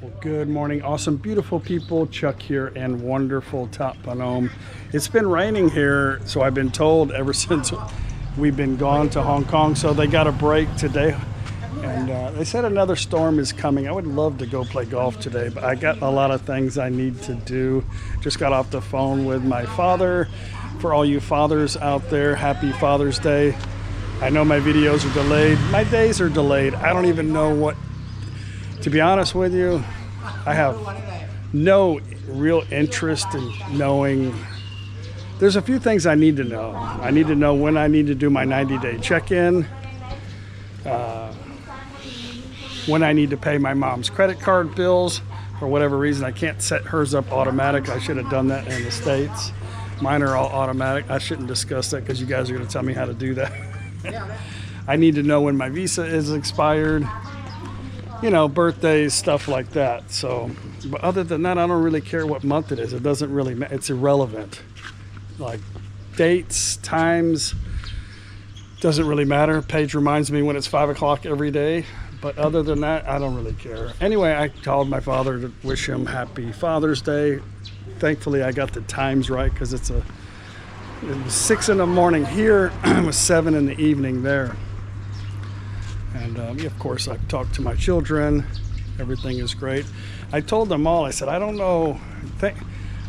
Well, good morning, awesome, beautiful people. Chuck here and wonderful ThatPhanom. It's been raining here, so I've been told ever since we've been gone to Hong Kong. So they got a break today, and they said another storm is coming. I would love to go play golf today, but I got a lot of things I need to do. Just got off the phone with my father. For all you fathers out there, happy Father's Day. I know my videos are delayed. My days are delayed. I don't even know what. To be honest with you, I have no real interest in knowing. There's a few things I need to know. I need to know when I need to do my 90-day check-in, when I need to pay my mom's credit card bills. For whatever reason, I can't set hers up automatic. I should have done that in the States. Mine are all automatic. I shouldn't discuss that because you guys are going to tell me how to do that. I need to know when my visa is expired. You know, birthdays, stuff like that. So, but other than that, I don't really care what month it is. It doesn't really matter. It's irrelevant. Like dates, times, doesn't really matter. Paige reminds me when it's 5 o'clock every day. But other than that, I don't really care. Anyway, I called my father to wish him happy Father's Day. Thankfully, I got the times right because it was 6 in the morning here. It was 7 in the evening there. And of course, I've talked to my children. Everything is great. I told them all, I said, I don't know.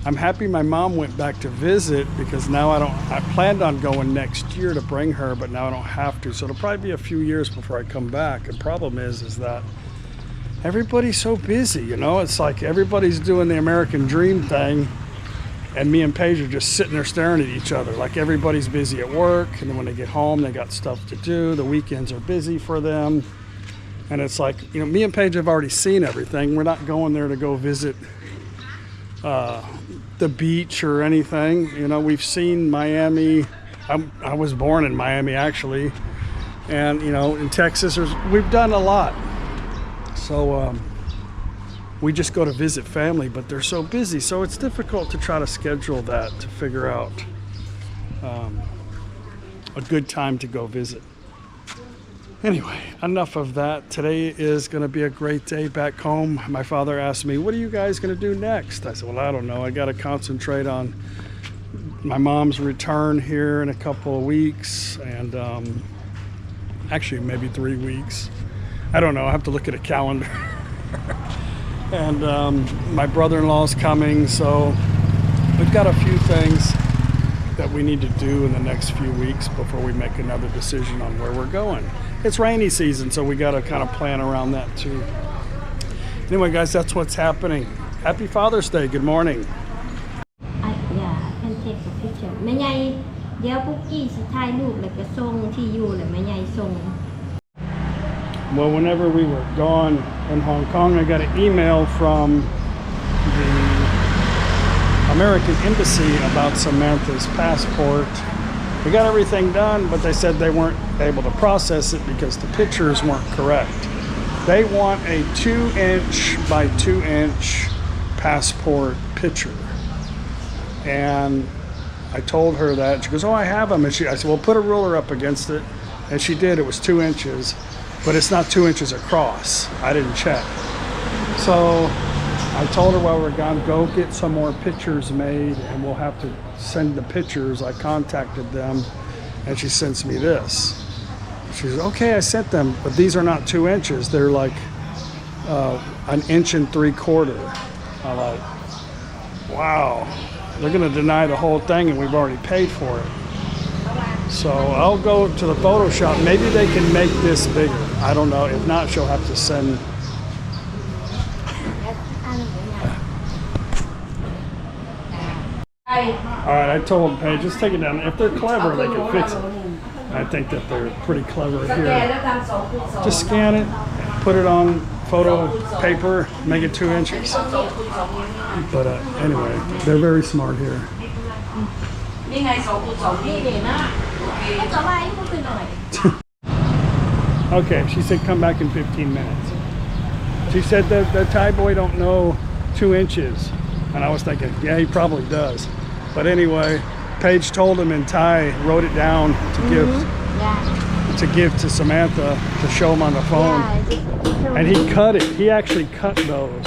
I'm happy my mom went back to visit because now I planned on going next year to bring her, but now I don't have to. So it'll probably be a few years before I come back. The problem is that everybody's so busy, you know? It's like everybody's doing the American dream thing. And me and Paige are just sitting there staring at each other. Like everybody's busy at work, and then when they get home, they got stuff to do. The weekends are busy for them. And it's like, you know, me and Paige have already seen everything. We're not going there to go visit the beach or anything. You know, we've seen Miami. I was born in Miami, actually. And, you know, in Texas, we've done a lot. So, we just go to visit family, but they're so busy. So it's difficult to try to schedule that, to figure out a good time to go visit. Anyway, enough of that. Today is gonna be a great day back home. My father asked me, what are you guys gonna do next? I said, well, I don't know. I gotta concentrate on my mom's return here in a couple of weeks, and actually maybe 3 weeks. I don't know, I have to look at a calendar. And my brother-in-law's coming, so we've got a few things that we need to do in the next few weeks before we make another decision on where we're going. It's rainy season, so we got to kind of plan around that too. Anyway, guys, that's what's happening. Happy Father's Day. Good morning. Yeah, I can take a picture. แม่ใหญ่เดี๋ยวปุ๊กกี้สิถ่ายรูปแล้วก็ส่งที่อยู่แล้วแม่ใหญ่ส่ง Well, whenever we were gone in Hong Kong, I got an email from the American Embassy about Samantha's passport. We got everything done, but they said they weren't able to process it because the pictures weren't correct. They want a 2-inch by 2-inch passport picture. And I told her that. She goes, oh, I have them. And I said, well, put a ruler up against it. And she did. It was 2 inches. But it's not 2 inches across. I didn't check. So I told her while we're gone, go get some more pictures made, and we'll have to send the pictures. I contacted them, and she sends me this. She says, okay, I sent them, but these are not 2 inches. They're like 1 3/4 inches. I'm like, wow. They're gonna deny the whole thing, and we've already paid for it. So I'll go to the Photoshop. Maybe they can make this bigger. I don't know. If not, she'll have to send. All right, I told Paige, just take it down. If they're clever, they can fix it. I think that they're pretty clever here. Just scan it, put it on photo paper, make it 2 inches. But anyway, they're very smart here. Okay, she said come back in 15 minutes. She said that the Thai boy don't know 2 inches. And I was thinking, yeah, he probably does. But anyway, Paige told him in Thai, wrote it down to give to Samantha to show him on the phone. And he cut it. He actually cut those.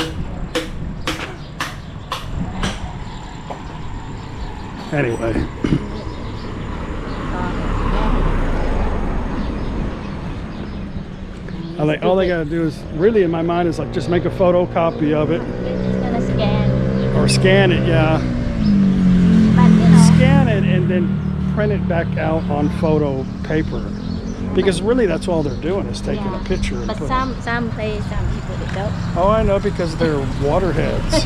Anyway, all they gotta do is really, in my mind, is like just make a photocopy of it. Just gonna scan. Or scan it, yeah. But you know, Scan it and then print it back out on photo paper. Because really that's all they're doing is taking a picture. And but putting some people they don't. Oh, I know, because they're waterheads.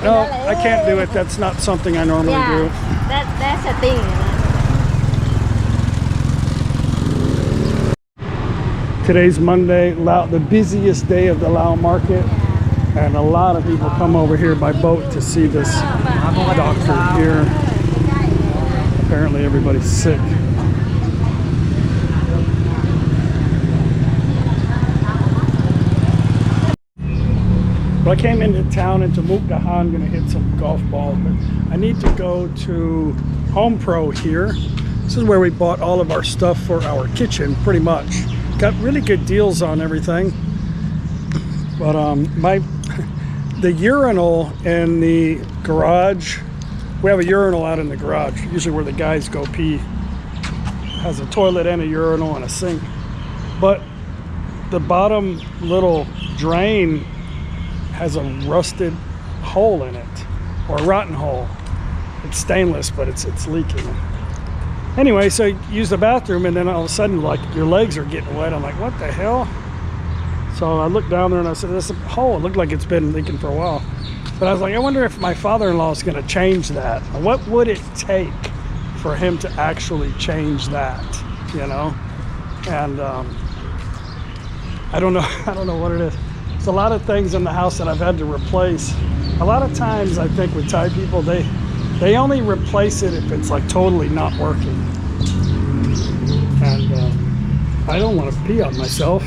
No, I can't do it. That's not something I normally do. That's a thing. Today's Monday, the busiest day of the Lao market. And a lot of people come over here by boat to see this doctor here. Apparently everybody's sick. Well, I came into town into Mukdahan, gonna hit some golf balls, but I need to go to Home Pro here. This is where we bought all of our stuff for our kitchen, pretty much. Got really good deals on everything. But the urinal in the garage, we have a urinal out in the garage, usually where the guys go pee. Has a toilet and a urinal and a sink. But the bottom little drain has a rusted hole in it, or a rotten hole. It's stainless, but it's leaking. Anyway, so you use the bathroom, and then all of a sudden, like, your legs are getting wet. I'm like, what the hell? So I looked down there and I said, this hole, it looked like it's been leaking for a while. But I was like, I wonder if my father-in-law is going to change that. What would it take for him to actually change that, you know? And I don't know what it is. There's a lot of things in the house that I've had to replace. A lot of times I think with Thai people, they only replace it if it's like totally not working. And I don't want to pee on myself.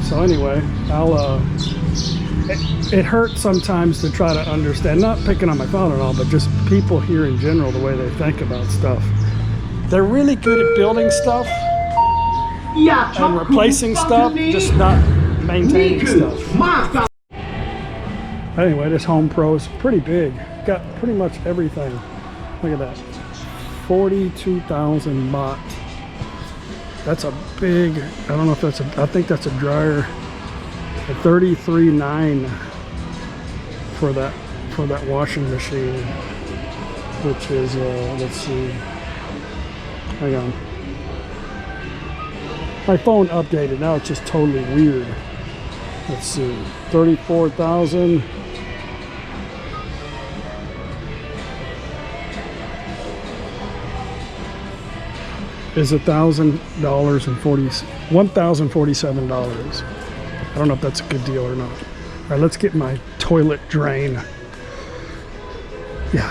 So anyway, it hurts sometimes to try to understand, not picking on my father-in-law, but just people here in general, the way they think about stuff. They're really good at building stuff and replacing stuff, just not maintaining stuff. Anyway, this Home Pro is pretty big. Got pretty much everything. Look at that. 42,000 baht. That's a big, I don't know if that's I think that's a dryer. A 33.9 for that washing machine, which is let's see. Hang on. My phone updated. Now it's just totally weird. Let's see. 34,000. Is $1,000 and $1,047. I don't know if that's a good deal or not. All right, let's get my toilet drain. Yeah.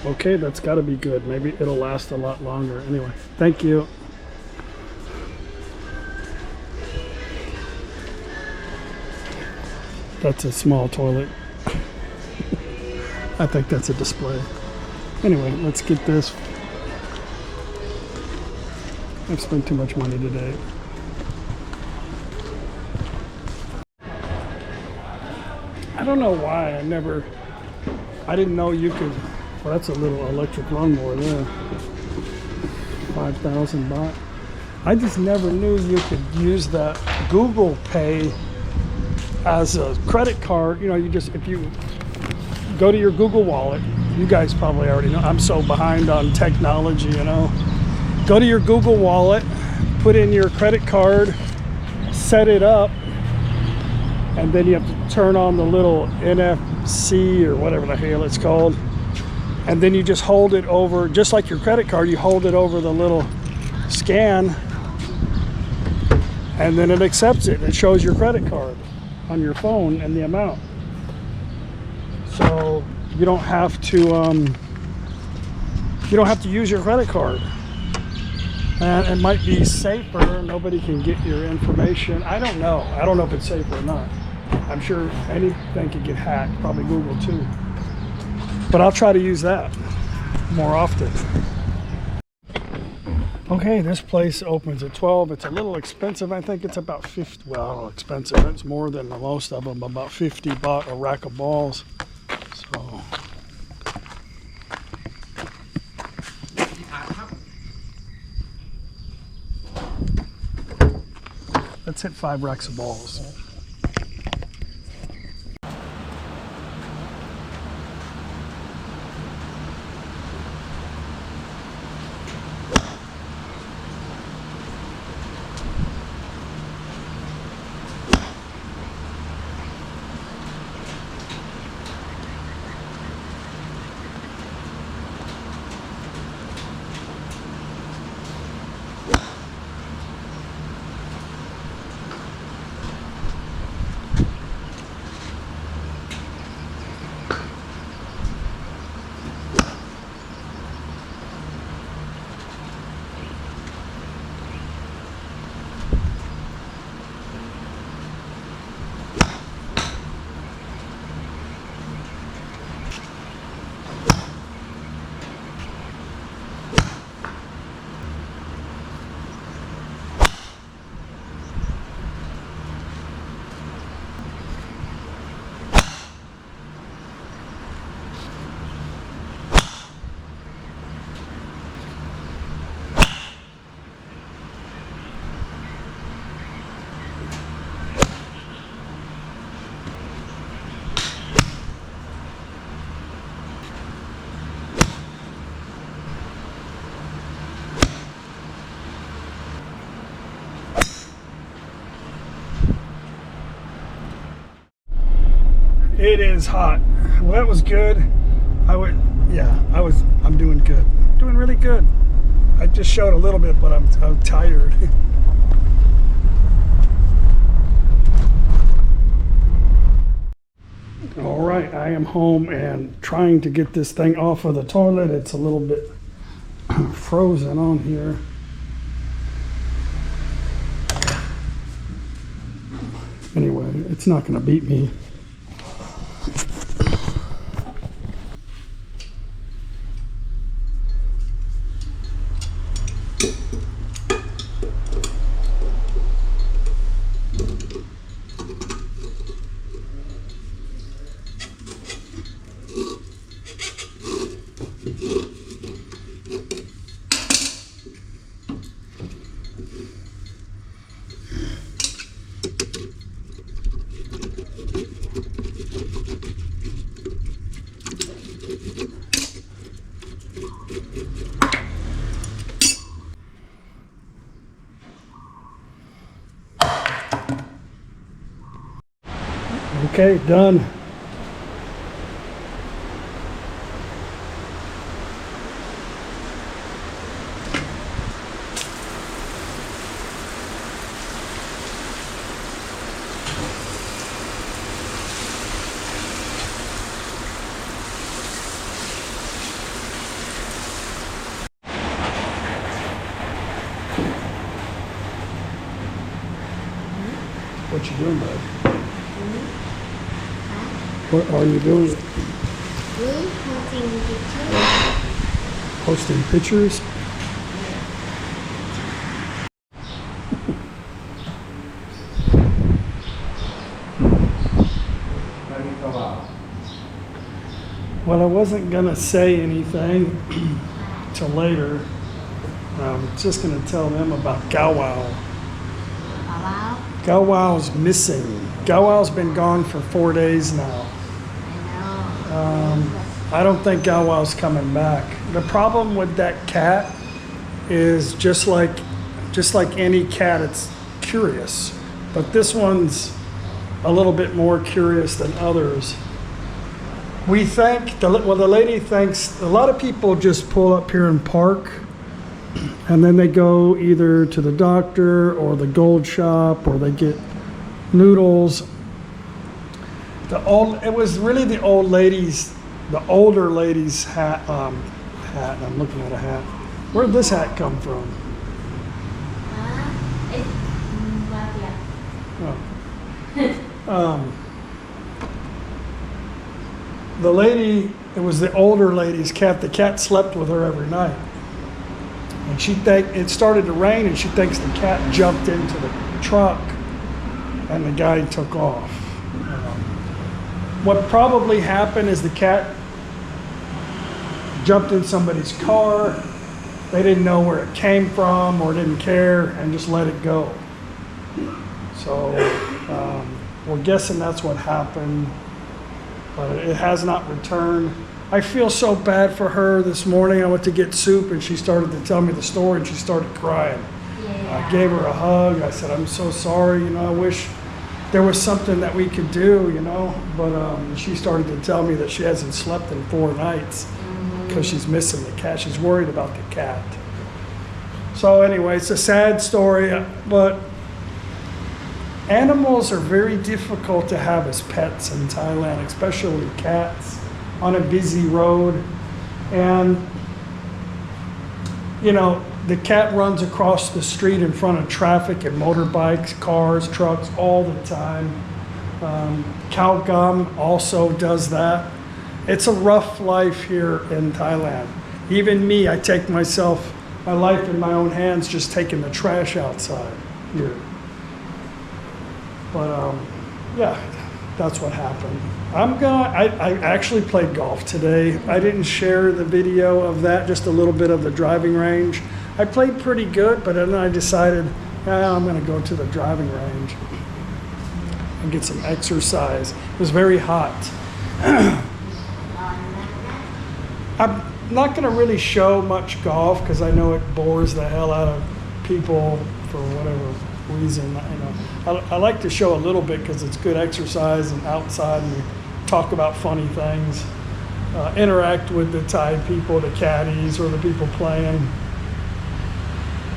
Okay, that's got to be good. Maybe it'll last a lot longer. Anyway, thank you. That's a small toilet. I think that's a display. Anyway, let's get this. I've spent too much money today. I don't know why I didn't know you could. Well, that's a little electric lawnmower there. 5,000 baht. I just never knew you could use that Google Pay as a credit card. You know, if you go to your Google Wallet, you guys probably already know. I'm so behind on technology, you know. Go to your Google Wallet, put in your credit card, set it up, and then you have to turn on the little NFC or whatever the hell it's called. And then you just hold it over, just like your credit card, you hold it over the little scan, and then it accepts it. It shows your credit card on your phone and the amount. So you don't have to use your credit card. And it might be safer. Nobody can get your information. I don't know. I don't know if it's safer or not. I'm sure anything could get hacked, probably Google too. But I'll try to use that more often. Okay, this place opens at 12. It's a little expensive. I think it's about 50. Well, expensive. It's more than the most of them. About 50 baht a rack of balls. So. Let's hit 5 racks of balls. It is hot. Well, that was good. I'm doing good. Doing really good. I just showed a little bit, but I'm tired. All right, I am home and trying to get this thing off of the toilet. It's a little bit frozen on here. Anyway, it's not going to beat me. Okay, done. What you doing, bud? What are you doing? Posting pictures? Well, I wasn't gonna say anything till later. I'm just gonna tell them about Gawao. Gawow's missing. Gawow's been gone for 4 days now. I don't think Gawow's coming back. The problem with that cat is just like any cat, it's curious. But this one's a little bit more curious than others. We think, the lady thinks, a lot of people just pull up here and park, and then they go either to the doctor or the gold shop, or they get noodles. It was really the older lady's hat. I'm looking at a hat. Where did this hat come from? The lady, it was the older lady's cat. The cat slept with her every night. And it started to rain, and she thinks the cat jumped into the truck, and the guy took off. What probably happened is the cat jumped in somebody's car. They didn't know where it came from or didn't care and just let it go. So we're guessing that's what happened, but it has not returned. I feel so bad for her this morning. I went to get soup and she started to tell me the story and she started crying. Yeah. I gave her a hug. I said, I'm so sorry. I wish there was something that we could do, but she started to tell me that she hasn't slept in 4 nights because she's missing the cat. She's worried about the cat. So anyway, it's a sad story, but animals are very difficult to have as pets in Thailand, especially cats on a busy road. And, the cat runs across the street in front of traffic and motorbikes, cars, trucks all the time. Cow gum also does that. It's a rough life here in Thailand. Even me, I take my life in my own hands, just taking the trash outside here. But yeah, that's what happened. I actually played golf today. I didn't share the video of that, just a little bit of the driving range. I played pretty good, but then I decided, I'm going to go to the driving range and get some exercise. It was very hot. I'm not going to really show much golf because I know it bores the hell out of people for whatever reason. I like to show a little bit because it's good exercise and outside, and we talk about funny things, interact with the Thai people, the caddies, or the people playing.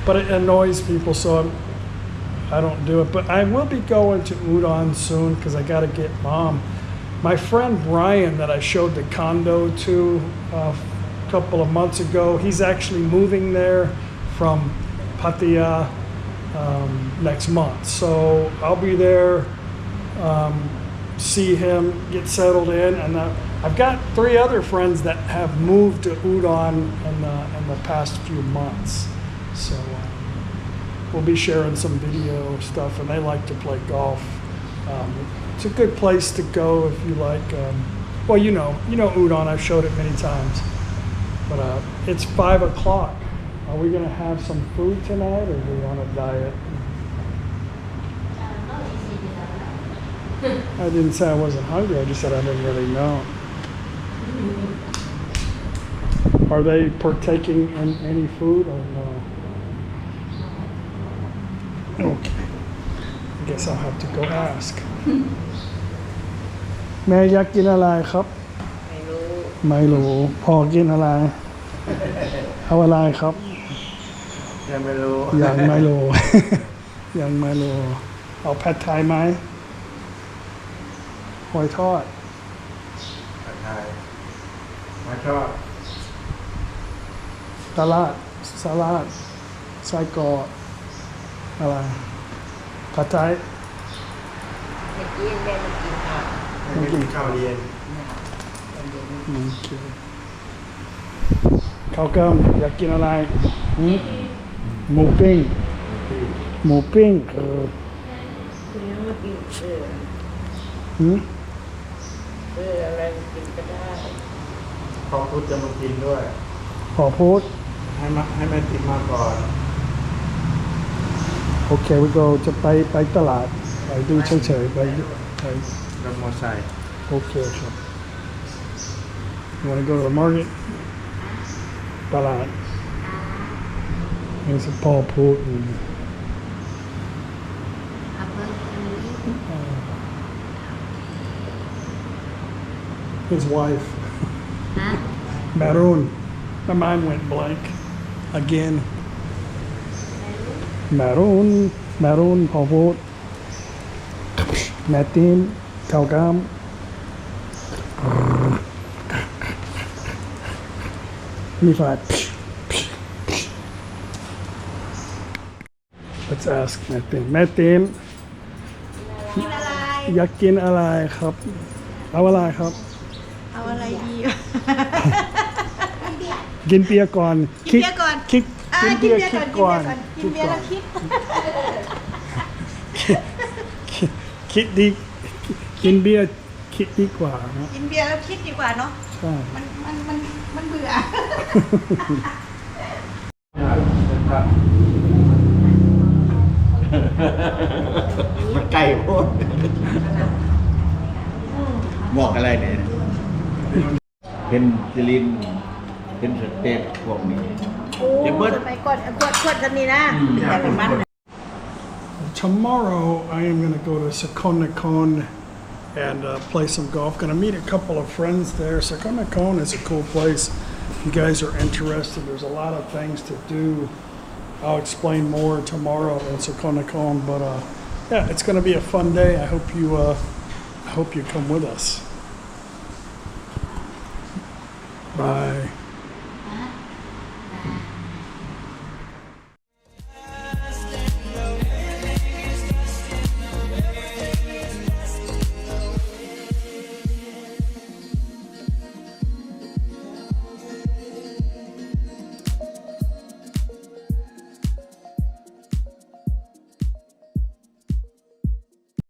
But it annoys people, so I don't do it. But I will be going to Udon soon because I got to get Mom. My friend Brian that I showed the condo to a couple of months ago, he's actually moving there from Pattaya next month. So I'll be there, see him, get settled in. And I've got 3 other friends that have moved to Udon in the past few months. So we'll be sharing some video stuff, and they like to play golf. It's a good place to go if you like. Well, Udon. I've showed it many times. But it's 5 o'clock. Are we gonna have some food tonight, or are we on a diet? I didn't say I wasn't hungry. I just said I didn't really know. Are they partaking in any food or no? Okay. I guess I'll have to go ask. แม่อยากกินอะไรครับ ไม่รู้พอกินอะไร เอาอะไรครับ ยังไม่รู้ ยังไม่รู้ ยังไม่รู้เอาแพทไทยไหมหอยทอด ผัดไทยมาชอบ สลัดไส้กรอกอะไรผัดไทย เมื่อกี้แม่มากินผัก ไม่กินข้าวเย็น โอเคข้าวเกิมอยากกินอะไรหมูปิ้งแล้วมากินอะไรกินก็ได้ พอพุทธจะมากินด้วย ขอพูด ให้แม่ติดมาก่อน โอเคwe go จะไปตลาดไปดูเฉยๆไป รถมอไซค์ โอเคครับ You want to go to the market ตลาดนี่สิพ่อพูด His wife Maroon. My mind went blank again. Maroon พอพูดแมตตินข้าวกล้ามมีไฟ Let's ask แมตตินอยากกินอะไรครับเอาอะไรครับ เอาอะไรดี กินเบียร์ก่อน กินเบียร์ก่อน คิด กินเบียร์คิดก่อน กินเบียร์แล้วคิด คิดดีกินเบียร์คิดดีกว่านะ กินเบียร์แล้วคิดดีกว่าเนาะ ใช่ มันเบื่อ มันไก่โพดบอกอะไรเนี่ยเป็นซิลินเป็นสเต็ปพวกนี้ โอ้สมัยก่อนขวดกันนี่นะแต่เป็นมัน Tomorrow I am going to go to Nakhon and play some golf. Going to meet a couple of friends there. Nakhon is a cool place. If you guys are interested, there's a lot of things to do. I'll explain more tomorrow in Nakhon, but yeah, it's going to be a fun day. I hope you come with us. Bye.